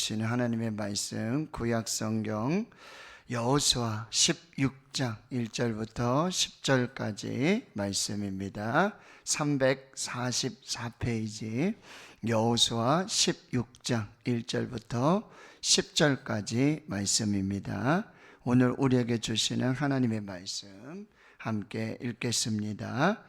주시는 하나님의 말씀 구약성경 여호수아 16장 1절부터 10절까지 말씀입니다. 344페이지 여호수아 16장 1절부터 10절까지 말씀입니다. 오늘 우리에게 주시는 하나님의 말씀 함께 읽겠습니다.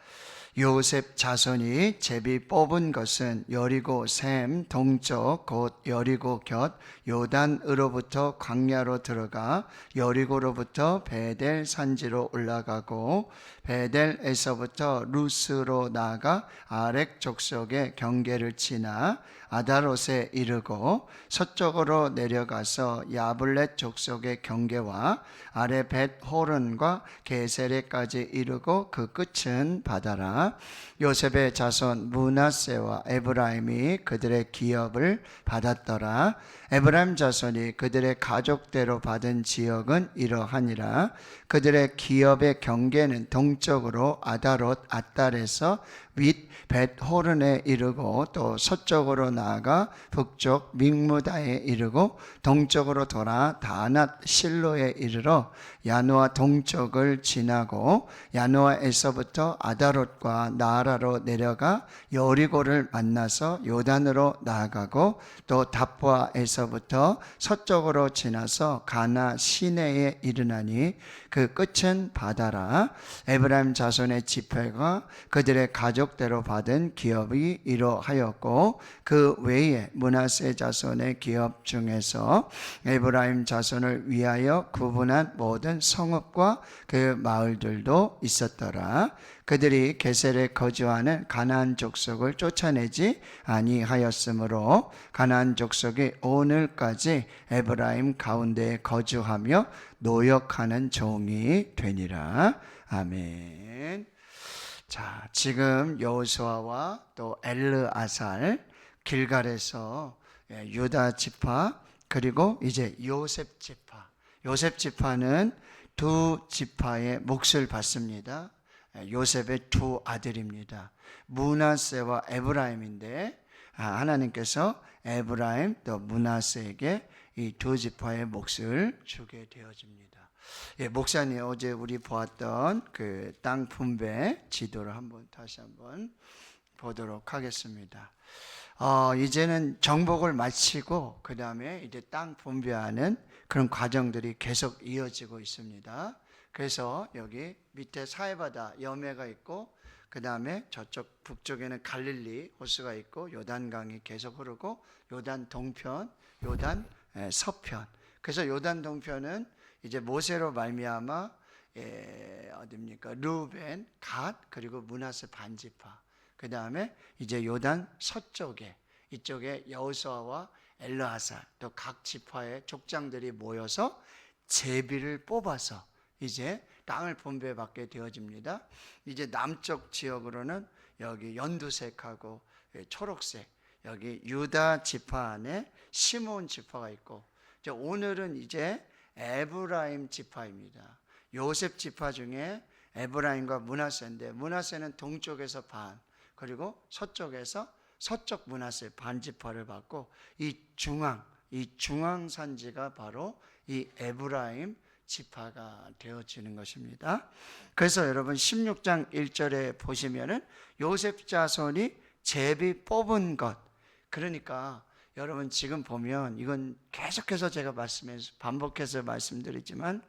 요셉 자손이 제비 뽑은 것은 여리고 샘 동쪽 곧 여리고 곁 요단으로부터 광야로 들어가 여리고로부터 베델 산지로 올라가고 베델에서부터 루스로 나아가 아렉 족속의 경계를 지나 아다롯에 이르고 서쪽으로 내려가서 야블렛 족속의 경계와 아래 벳 호른과 게세레까지 이르고 그 끝은 바다라. 요셉의 자손 므낫세와 에브라임이 그들의 기업을 받았더라. 에브라임 자손이 그들의 가족대로 받은 지역은 이러하니라. 그들의 기업의 경계는 동쪽으로 아다롯 앗달에서 윗 벳호른에 이르고 또 서쪽으로 나아가 북쪽 믹무다에 이르고 동쪽으로 돌아 다낫 실로에 이르러 야노아 동쪽을 지나고 야노아에서부터 아다롯과 나아라로 내려가 여리고를 만나서 요단으로 나아가고 또 답보아에서부터 서쪽으로 지나서 가나 시내에 이르나니 그 끝은 바다라. 에브라임 자손의 지파가 그들의 가족대로 받은 기업이 이러하였고 그 외에 므낫세 자손의 기업 중에서 에브라임 자손을 위하여 구분한 모든 성읍과 그 마을들도 있었더라. 그들이 게셀에 거주하는 가나안 족속을 쫓아내지 아니하였으므로 가나안 족속이 오늘까지 에브라임 가운데에 거주하며 노역하는 종이 되니라. 아멘. 자, 지금 여호수아와 또 엘르아살 길갈에서 유다 지파 그리고 이제 요셉 지파는 두 지파의 몫을 받습니다. 요셉의 두 아들입니다. 므낫세와 에브라임인데 하나님께서 에브라임 또 므낫세에게 이 두 지파의 몫을 주게 되어집니다. 목사님 어제 우리 보았던 그 땅 분배 지도를 다시 한번 보도록 하겠습니다. 이제는 정복을 마치고 그 다음에 이제 땅 분배하는 그런 과정들이 계속 이어지고 있습니다. 그래서 여기 밑에 사해바다 여매가 있고 그 다음에 저쪽 북쪽에는 갈릴리 호수가 있고 요단강이 계속 흐르고 요단 동편, 요단 서편. 그래서 요단 동편은 이제 모세로 말미암아 어디입니까? 르우벤, 갓 그리고 므낫세 반지파. 그 다음에 이제 요단 서쪽에 이쪽에 여호수아와 엘르아살 또 각 지파의 족장들이 모여서 제비를 뽑아서 이제 땅을 분배받게 되어집니다. 이제 남쪽 지역으로는 여기 연두색하고 초록색 여기 유다 지파 안에 시므온 지파가 있고 이제 오늘은 이제 에브라임 지파입니다. 요셉 지파 중에 에브라임과 므낫세인데 므낫세는 동쪽에서 반 그리고 서쪽에서 서쪽 므낫세 반 지파를 받고 이 중앙 산지가 바로 이 에브라임 지파가 되어지는 것입니다. 그래서 여러분 16장 1절에 보시면은 요셉 자손이 제비 뽑은 것. 그러니까 여러분 지금 보면 이건 계속해서 제가 반복해서 말씀드리지만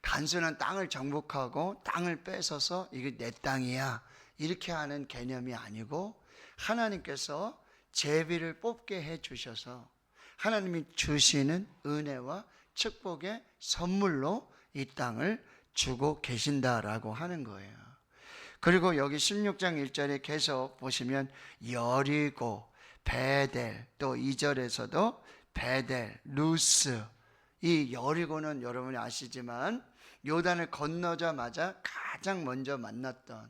단순한 땅을 정복하고 땅을 뺏어서 이게 내 땅이야 이렇게 하는 개념이 아니고 하나님께서 제비를 뽑게 해주셔서 하나님이 주시는 은혜와 축복의 선물로 이 땅을 주고 계신다라고 하는 거예요. 그리고 여기 16장 1절에 계속 보시면 여리고, 베델, 또 2절에서도 베델, 루스. 이 여리고는 여러분이 아시지만 요단을 건너자마자 가장 먼저 만났던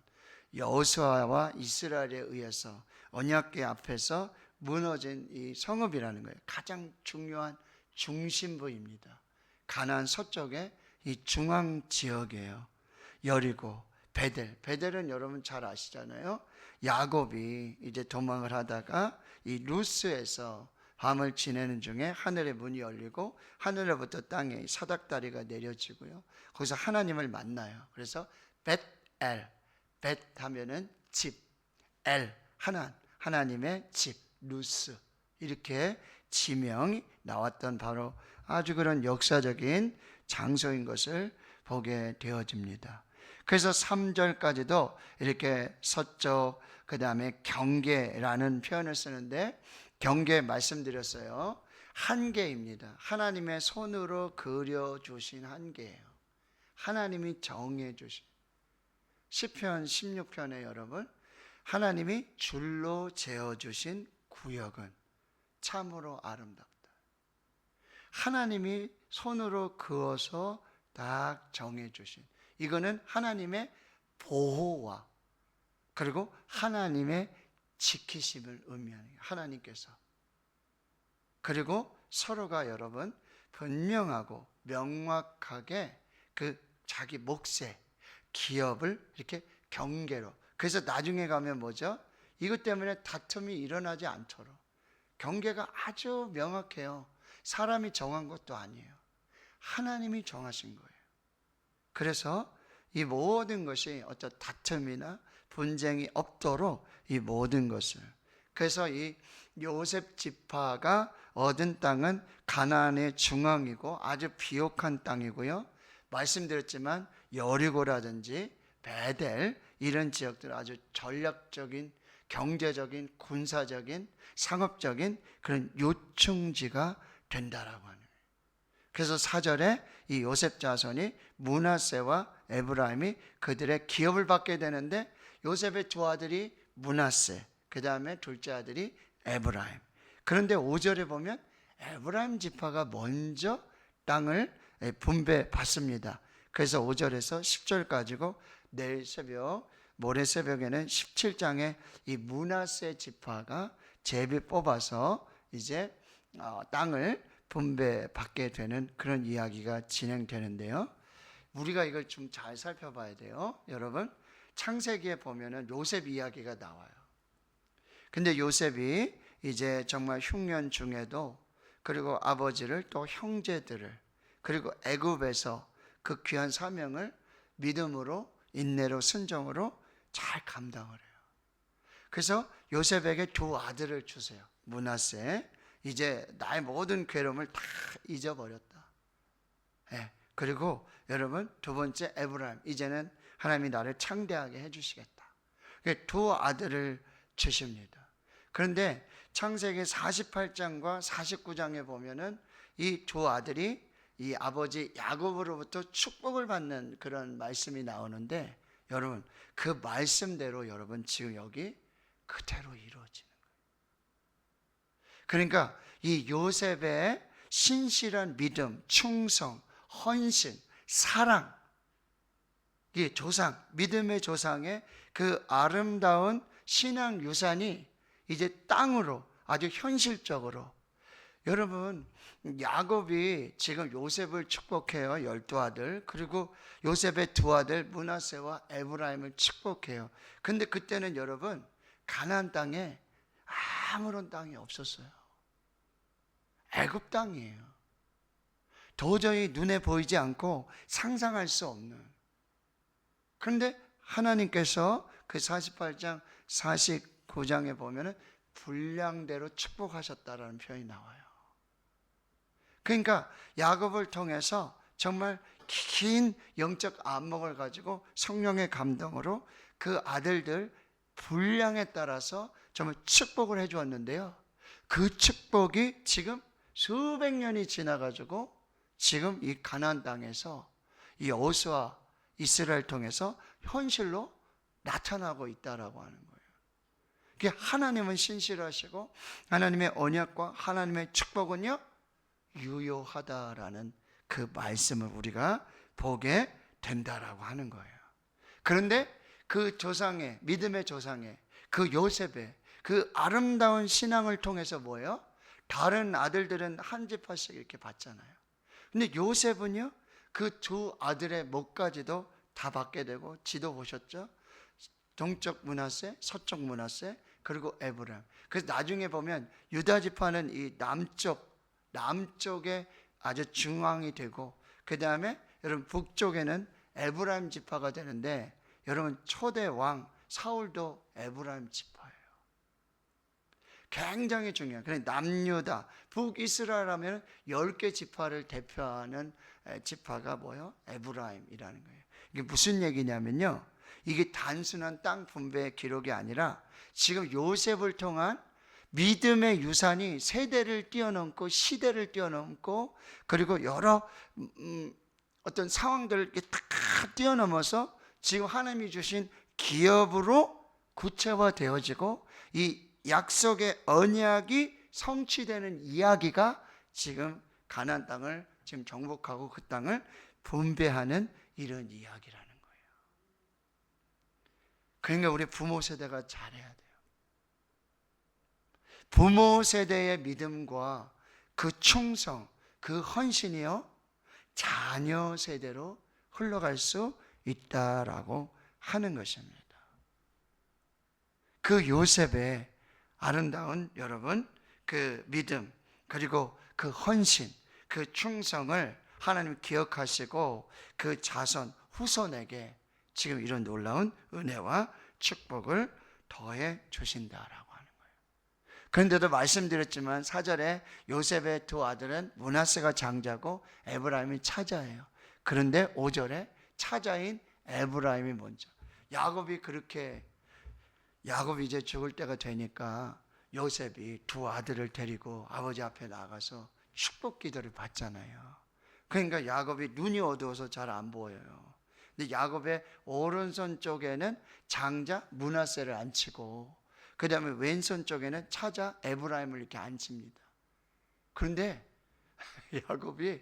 여호수아와 이스라엘에 의해서 언약궤 앞에서 무너진 이 성읍이라는 거예요. 가장 중요한 중심부입니다. 가나안 서쪽의 이 중앙 지역이에요. 여리고, 베델은 여러분 잘 아시잖아요. 야곱이 이제 도망을 하다가 이 루스에서 밤을 지내는 중에 하늘의 문이 열리고 하늘로부터 땅에 사닥다리가 내려지고요. 거기서 하나님을 만나요. 그래서 벳엘, 벳 하면은 집, 엘, 하나님의 집, 루스, 이렇게 지명이 나왔던 바로 아주 그런 역사적인 장소인 것을 보게 되어집니다. 그래서 3절까지도 이렇게 서쪽, 그 다음에 경계라는 표현을 쓰는데, 경계 말씀드렸어요. 한계입니다. 하나님의 손으로 그려주신 한계예요. 하나님이 정해주신. 시편 16편에 여러분, 하나님이 줄로 재어주신 구역은 참으로 아름답다. 하나님이 손으로 그어서 딱 정해주신, 이거는 하나님의 보호와 그리고 하나님의 지키심을 의미하는 거예요. 하나님께서. 그리고 서로가 여러분 분명하고 명확하게 그 자기 몫의 기업을 이렇게 경계로. 그래서 나중에 가면 뭐죠? 이것 때문에 다툼이 일어나지 않도록 경계가 아주 명확해요. 사람이 정한 것도 아니에요. 하나님이 정하신 거예요. 그래서 이 모든 것이 어떤 다툼이나 분쟁이 없도록 이 모든 것을. 그래서 이 요셉 지파가 얻은 땅은 가나안의 중앙이고 아주 비옥한 땅이고요. 말씀드렸지만 여리고라든지 베델 이런 지역들 아주 전략적인, 경제적인, 군사적인, 상업적인 그런 요충지가 된다라고 하는 거예요. 그래서 4절에 이 요셉 자손이 므낫세와 에브라임이 그들의 기업을 받게 되는데, 요셉의 두 아들이 므낫세, 그 다음에 둘째 아들이 에브라임. 그런데 5절에 보면 에브라임 지파가 먼저 땅을 분배받습니다. 그래서 5절에서 10절 가지고 내일 새벽, 모레 새벽에는 17장에 이 므낫세 지파가 제비 뽑아서 이제 땅을 분배받게 되는 그런 이야기가 진행되는데요. 우리가 이걸 좀 잘 살펴봐야 돼요. 여러분, 창세기에 보면은 요셉 이야기가 나와요. 근데 요셉이 이제 정말 흉년 중에도, 그리고 아버지를 또 형제들을, 그리고 애굽에서 그 귀한 사명을 믿음으로, 인내로, 순종으로 잘 감당을 해요. 그래서 요셉에게 두 아들을 주세요. 므낫세, 이제 나의 모든 괴로움을 다 잊어버렸다. 네. 그리고 여러분, 두 번째 에브라임, 이제는 하나님이 나를 창대하게 해주시겠다. 두 아들을 주십니다. 그런데 창세기 48장과 49장에 보면은 이 두 아들이 이 아버지 야곱으로부터 축복을 받는 그런 말씀이 나오는데, 여러분 그 말씀대로 여러분 지금 여기 그대로 이루어지는 거예요. 그러니까 이 요셉의 신실한 믿음, 충성, 헌신, 사랑, 이 조상, 믿음의 조상의 그 아름다운 신앙 유산이 이제 땅으로 아주 현실적으로. 여러분, 야곱이 지금 요셉을 축복해요. 12아들. 그리고 요셉의 두 아들 므낫세와 에브라임을 축복해요. 근데 그때는 여러분 가나안 땅에 아무런 땅이 없었어요. 애굽 땅이에요. 도저히 눈에 보이지 않고 상상할 수 없는. 그런데 하나님께서 그 48장 49장에 보면은 분량대로 축복하셨다라는 표현이 나와요. 그러니까 야곱을 통해서 정말 긴 영적 안목을 가지고 성령의 감동으로 그 아들들 분량에 따라서 정말 축복을 해 주었는데요. 그 축복이 지금 수백 년이 지나가지고 지금 이 가나안 땅에서 이 여호수아 이스라엘 통해서 현실로 나타나고 있다라고 하는 거예요. 하나님은 신실하시고 하나님의 언약과 하나님의 축복은요 유효하다라는 그 말씀을 우리가 보게 된다라고 하는 거예요. 그런데 그 조상의, 믿음의 조상의 그 요셉의 그 아름다운 신앙을 통해서 뭐예요? 다른 아들들은 한 지파씩 이렇게 받잖아요. 근데 요셉은요 그 두 아들의 몫까지도 다 받게 되고, 지도 보셨죠? 동쪽 므낫세, 서쪽 므낫세, 그리고 에브라임. 그래서 나중에 보면 유다 지파는 이 남쪽에 아주 중앙이 되고, 그 다음에 여러분 북쪽에는 에브라임 지파가 되는데, 여러분 초대 왕 사울도 에브라임 지파예요. 굉장히 중요해요. 그래 남유다, 북이스라엘 하면 10개 지파를 대표하는 지파가 뭐예요? 에브라임이라는 거예요. 이게 무슨 얘기냐면요, 이게 단순한 땅 분배의 기록이 아니라 지금 요셉을 통한 믿음의 유산이 세대를 뛰어넘고 시대를 뛰어넘고, 그리고 여러 어떤 상황들을 다 뛰어넘어서 지금 하나님이 주신 기업으로 구체화되어지고, 이 약속의 언약이 성취되는 이야기가 지금 가나안 땅을 지금 정복하고 그 땅을 분배하는 이런 이야기라는 거예요. 그러니까 우리 부모 세대가 잘해야 돼요. 부모 세대의 믿음과 그 충성, 그 헌신이요, 자녀 세대로 흘러갈 수 있다라고 하는 것입니다. 그 요셉의 아름다운 여러분 그 믿음, 그리고 그 헌신, 그 충성을 하나님 기억하시고 그 자손 후손에게 지금 이런 놀라운 은혜와 축복을 더해 주신다라고 하는 거예요. 그런데도 말씀드렸지만 4절에 요셉의 두 아들은 므낫세가 장자고 에브라임이 차자예요. 그런데 5절에 차자인 에브라임이 먼저. 야곱이 이제 죽을 때가 되니까 요셉이 두 아들을 데리고 아버지 앞에 나가서 축복 기도를 받잖아요. 그러니까 야곱이 눈이 어두워서 잘 안 보여요. 근데 야곱의 오른손 쪽에는 장자 므낫세를 앉히고, 그 다음에 왼손 쪽에는 차자 에브라임을 이렇게 앉힙니다. 그런데 야곱이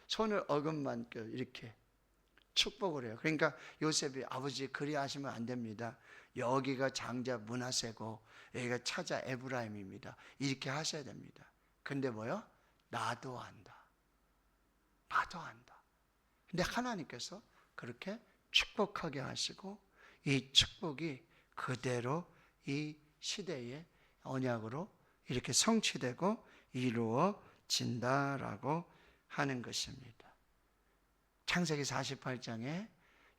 손을 어긋만 이렇게 축복을 해요. 그러니까 요셉이 아버지 그리하시면 안 됩니다. 여기가 장자 므낫세고 여기가 차자 에브라임입니다. 이렇게 하셔야 됩니다. 근데 뭐요? 나도 안다. 근데 하나님께서 그렇게 축복하게 하시고 이 축복이 그대로 이 시대의 언약으로 이렇게 성취되고 이루어진다라고 하는 것입니다. 창세기 48장에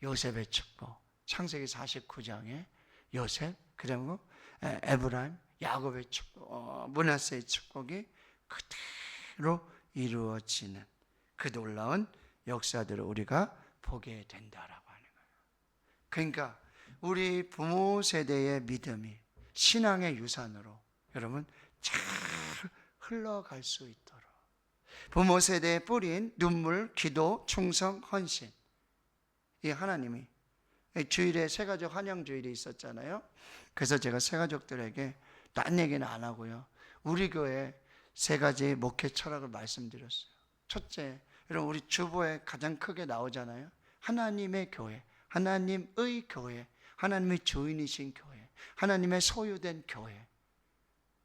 요셉의 축복, 창세기 49장에 요셉, 그리고 에브라임, 야곱의 축복, 므낫세의 축복이 그대로 이루어지는 그 놀라운 역사들을 우리가 보게 된다라고 하는 거예요. 그러니까 우리 부모 세대의 믿음이 신앙의 유산으로 여러분 잘 흘러갈 수 있도록 부모 세대에 뿌린 눈물, 기도, 충성, 헌신, 이 하나님이 주일에 새가족 환영주일이 있었잖아요. 그래서 제가 새가족들에게 딴 얘기는 안 하고요, 우리 교회 세 가지 목회 철학을 말씀드렸어요. 첫째, 여러분 우리 주보에 가장 크게 나오잖아요. 하나님의 교회, 하나님의 교회, 하나님의 주인이신 교회, 하나님의 소유된 교회.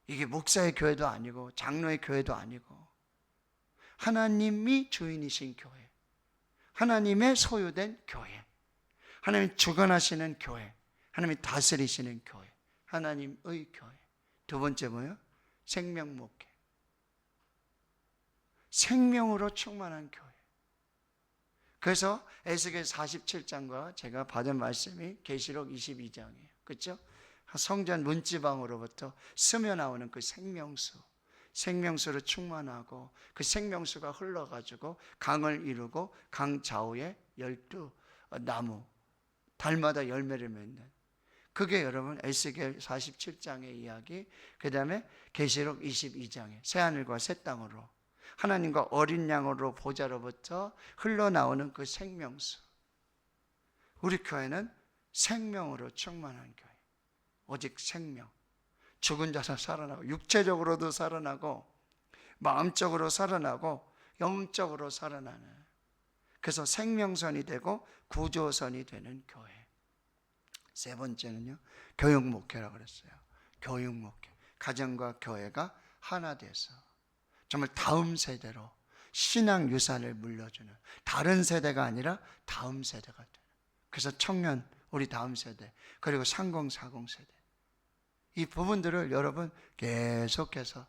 이게 목사의 교회도 아니고 장로의 교회도 아니고 하나님이 주인이신 교회, 하나님의 소유된 교회, 하나님이 주관하시는 교회, 하나님이 다스리시는 교회, 하나님의 교회. 두 번째 뭐예요? 생명 목회, 생명으로 충만한 교회. 그래서 에스겔 47장과 제가 받은 말씀이 계시록 22장이에요. 그렇죠? 성전 문지방으로부터 스며 나오는 그 생명수로 충만하고 그 생명수가 흘러가지고 강을 이루고 강 좌우에 12나무, 달마다 열매를 맺는, 그게 여러분 에스겔 47장의 이야기, 그 다음에 계시록 22장의 새하늘과 새 땅으로 하나님과 어린 양으로 보좌로부터 흘러나오는 그 생명수. 우리 교회는 생명으로 충만한 교회, 오직 생명. 죽은 자서 살아나고, 육체적으로도 살아나고, 마음적으로 살아나고, 영적으로 살아나는, 그래서 생명선이 되고 구조선이 되는 교회. 세 번째는요, 교육 목회라고 그랬어요. 교육 목회. 가정과 교회가 하나 돼서 정말 다음 세대로 신앙 유산을 물려주는, 다른 세대가 아니라 다음 세대가 되는. 그래서 청년, 우리 다음 세대, 그리고 3040 세대. 이 부분들을 여러분 계속해서,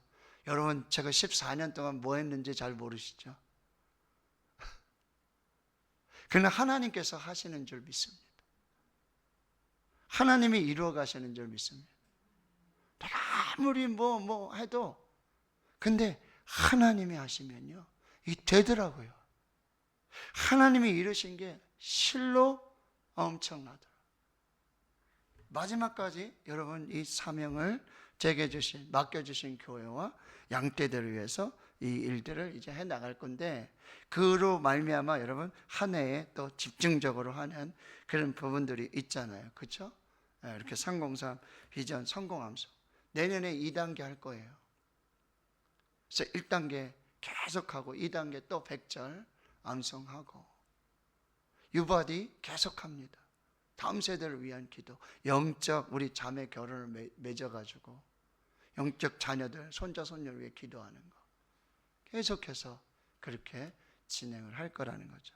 여러분 제가 14년 동안 뭐 했는지 잘 모르시죠? 그러나 하나님께서 하시는 줄 믿습니다. 하나님이 이루어 가시는 줄 믿습니다. 내가 아무리 뭐 해도, 근데 하나님이 하시면요, 이 되더라고요. 하나님이 이루신 게 실로 엄청나더라고요. 마지막까지 여러분 이 사명을 제게 주신, 맡겨주신 교회와 양떼들을 위해서 이 일들을 이제 해나갈 건데, 그로 말미암아 여러분 한 해에 또 집중적으로 하는 그런 부분들이 있잖아요. 그렇죠? 이렇게 303 비전 성공함수, 내년에 2단계 할 거예요. 그래서 1단계 계속하고 2단계 또 100절 암송하고, 유바디 계속합니다. 다음 세대를 위한 기도, 영적 우리 자매 결혼을 맺어가지고 영적 자녀들, 손자 손녀를 위해 기도하는 거 계속해서 그렇게 진행을 할 거라는 거죠.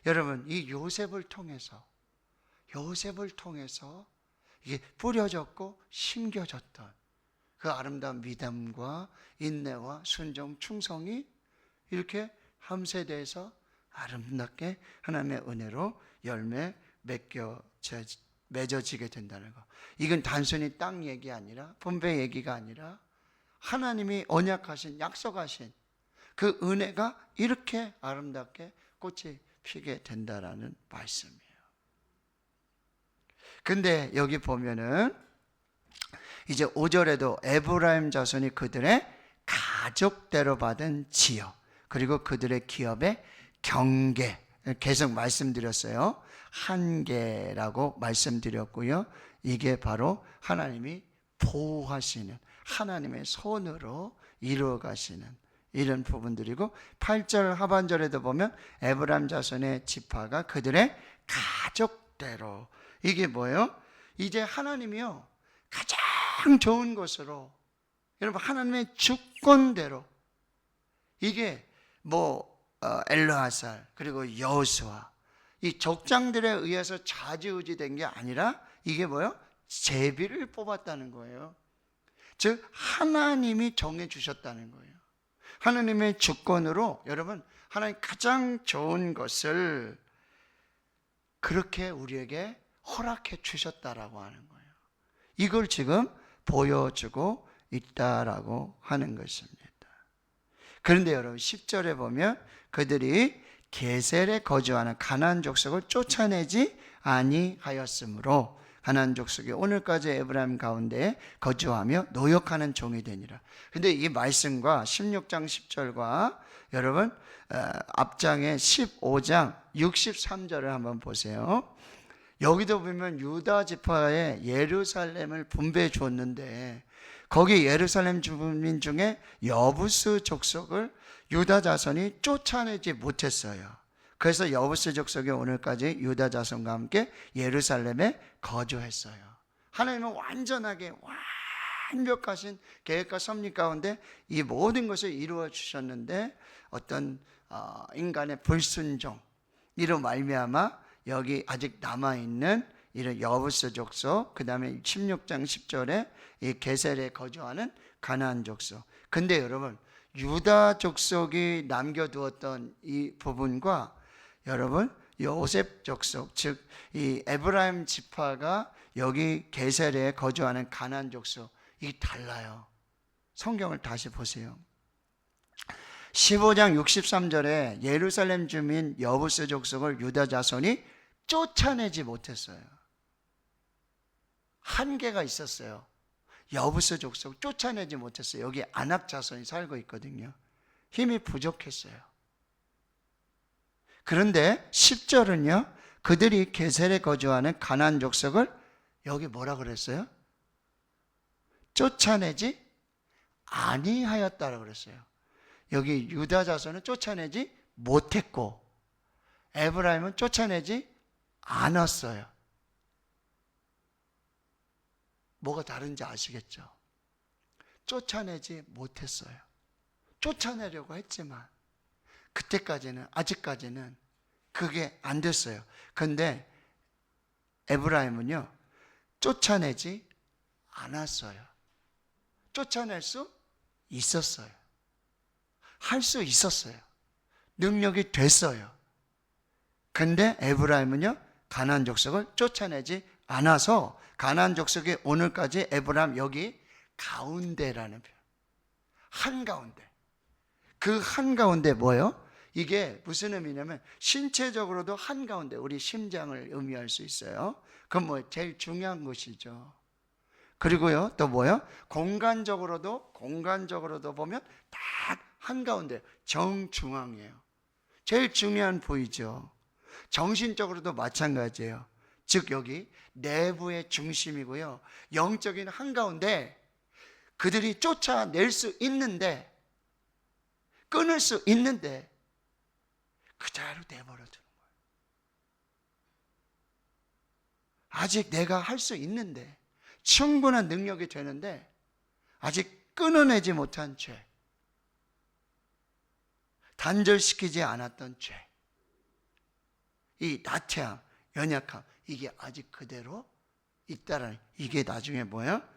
여러분, 이 요셉을 통해서 이게 뿌려졌고 심겨졌던 그 아름다운 믿음과 인내와 순종, 충성이 이렇게 한 세대에서 아름답게 하나님의 은혜로 열매 맺어지게 된다는 거. 이건 단순히 땅 얘기 아니라, 분배 얘기가 아니라, 하나님이 언약하신, 약속하신 그 은혜가 이렇게 아름답게 꽃이 피게 된다라는 말씀이에요. 근데 여기 보면은 이제 5절에도 에브라임 자손이 그들의 가족대로 받은 지역, 그리고 그들의 기업의 경계, 계속 말씀드렸어요. 한계라고 말씀드렸고요. 이게 바로 하나님이 보호하시는, 하나님의 손으로 이루어 가시는 이런 부분들이고, 8절 하반절에도 보면 에브라임 자손의 지파가 그들의 가족대로, 이게 뭐예요? 이제 하나님이요, 가장 좋은 것으로, 여러분 하나님의 주권대로, 이게 엘르아살 그리고 여호수아, 이 족장들에 의해서 좌지우지된 게 아니라, 이게 뭐예요? 제비를 뽑았다는 거예요. 즉 하나님이 정해 주셨다는 거예요. 하나님의 주권으로 여러분 하나님 가장 좋은 것을 그렇게 우리에게 허락해 주셨다라고 하는 거예요. 이걸 지금 보여주고 있다라고 하는 것입니다. 그런데 여러분 10절에 보면 그들이 게셀에 거주하는 가나안 족속을 쫓아내지 아니하였으므로 가나안 족속이 오늘까지 에브라임 가운데 거주하며 노역하는 종이 되니라. 근데 이 말씀과 16장 10절과 여러분 앞장에 15장 63절을 한번 보세요. 여기도 보면 유다 지파에 예루살렘을 분배해 줬는데, 거기 예루살렘 주민 중에 여부스 족속을 유다 자손이 쫓아내지 못했어요. 그래서 여부스 족속이 오늘까지 유다 자손과 함께 예루살렘에 거주했어요. 하나님은 완전하게 완벽하신 계획과 섭리 가운데 이 모든 것을 이루어 주셨는데, 어떤 인간의 불순종, 이로 말미암아 여기 아직 남아있는 이런 여부스 족속, 그 다음에 16장 10절에 이 게셀에 거주하는 가나안 족속. 근데 여러분 유다 족속이 남겨두었던 이 부분과 여러분 요셉 족속, 즉 이 에브라임 지파가 여기 게셀에 거주하는 가나안 족속, 이게 달라요. 성경을 다시 보세요. 15장 63절에 예루살렘 주민 여부스 족속을 유다 자손이 쫓아내지 못했어요. 한계가 있었어요. 여부스 족속 쫓아내지 못했어요. 여기 아낙 자손이 살고 있거든요. 힘이 부족했어요. 그런데 10절은요, 그들이 게셀에 거주하는 가나안 족속을 여기 뭐라 그랬어요? 쫓아내지 아니하였다라고 그랬어요. 여기 유다 자손은 쫓아내지 못했고 에브라임은 쫓아내지 않았어요. 뭐가 다른지 아시겠죠? 쫓아내지 못했어요. 쫓아내려고 했지만 그때까지는, 아직까지는 그게 안 됐어요. 근데 에브라임은요 쫓아내지 않았어요. 쫓아낼 수 있었어요. 할 수 있었어요. 능력이 됐어요. 근데 에브라임은요, 가나안 족속을 쫓아내지 않아서 가나안 족속이 오늘까지 에브라임 여기 가운데라는 표현. 한가운데. 그 한가운데 뭐예요? 이게 무슨 의미냐면 신체적으로도 한가운데 우리 심장을 의미할 수 있어요. 그건 뭐 제일 중요한 것이죠. 그리고요 또 뭐예요? 공간적으로도 보면 딱 한가운데 정중앙이에요. 제일 중요한 부위죠. 정신적으로도 마찬가지예요. 즉 여기 내부의 중심이고요, 영적인 한가운데 그들이 쫓아낼 수 있는데, 끊을 수 있는데 그대로 내버려 두는 거예요. 아직 내가 할 수 있는데, 충분한 능력이 되는데 아직 끊어내지 못한 죄, 단절시키지 않았던 죄, 이 나태함, 연약함, 이게 아직 그대로 있다라는, 이게 나중에 뭐야?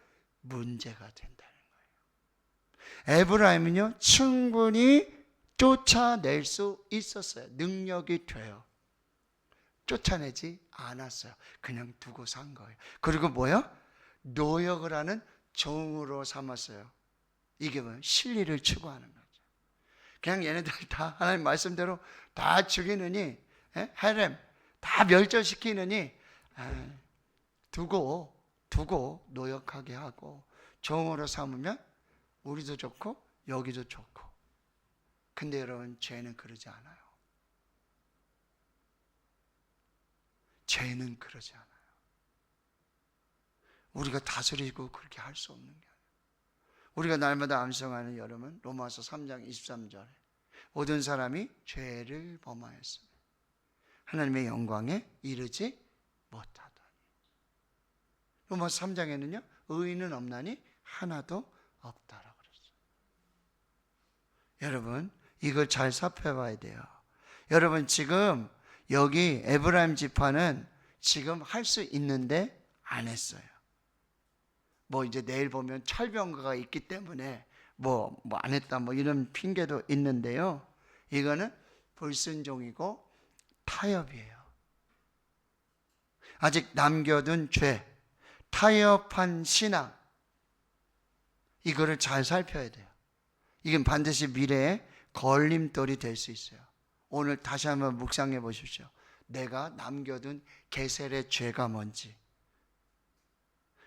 문제가 된다는 거예요. 에브라임은요 충분히 쫓아낼 수 있었어요. 능력이 돼요. 쫓아내지 않았어요. 그냥 두고 산 거예요. 그리고 뭐야? 노역을 하는 종으로 삼았어요. 이게 뭐예요? 진리를 추구하는 거죠. 그냥 얘네들 다 하나님 말씀대로 다 죽이느니, 헤렘 다 멸절시키느니 두고 노역하게 하고 종으로 삼으면 우리도 좋고 여기도 좋고. 근데 여러분, 죄는 그러지 않아요. 죄는 그러지 않아요. 우리가 다스리고 그렇게 할 수 없는 게 아니에요. 우리가 날마다 암송하는 여러분, 로마서 3장 23절에 모든 사람이 죄를 범하였으며 하나님의 영광에 이르지 못하더니. 로마서 3장에는요 의인은 없나니 하나도 없다라고 그랬어요. 여러분, 이걸 잘 살펴봐야 돼요. 여러분, 지금 여기 에브라임 지파는 지금 할 수 있는데 안 했어요. 뭐 이제 내일 보면 철병가가 있기 때문에 뭐 안 했다 뭐 이런 핑계도 있는데요, 이거는 불순종이고 타협이에요. 아직 남겨둔 죄, 타협한 신앙, 이거를 잘 살펴야 돼요. 이건 반드시 미래에 걸림돌이 될 수 있어요. 오늘 다시 한번 묵상해 보십시오. 내가 남겨둔 게셀의 죄가 뭔지,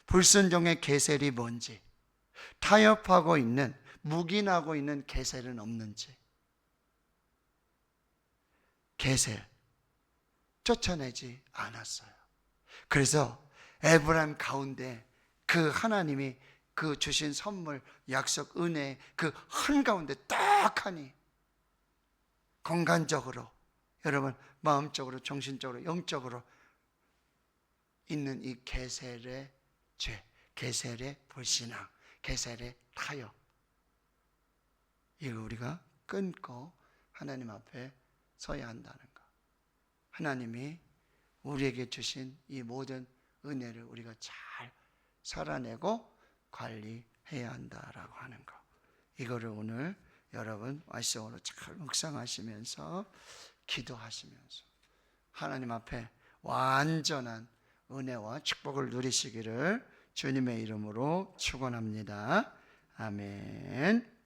불순종의 게셀이 뭔지, 타협하고 있는, 묵인하고 있는 게셀은 없는지. 게셀 쫓아내지 않았어요. 그래서 에브라임 가운데 그 하나님이 그 주신 선물, 약속, 은혜, 그 한가운데 딱 하니 건강적으로, 여러분 마음적으로, 정신적으로, 영적으로 있는 이 게셀의 죄, 게셀의 불신앙, 게셀의 타협, 이거 우리가 끊고 하나님 앞에 서야 한다는 것. 하나님이 우리에게 주신 이 모든 은혜를 우리가 잘 살아내고 관리해야 한다라고 하는 것. 이거를 오늘 여러분 말씀으로 잘 묵상하시면서 기도하시면서 하나님 앞에 완전한 은혜와 축복을 누리시기를 주님의 이름으로 축원합니다. 아멘.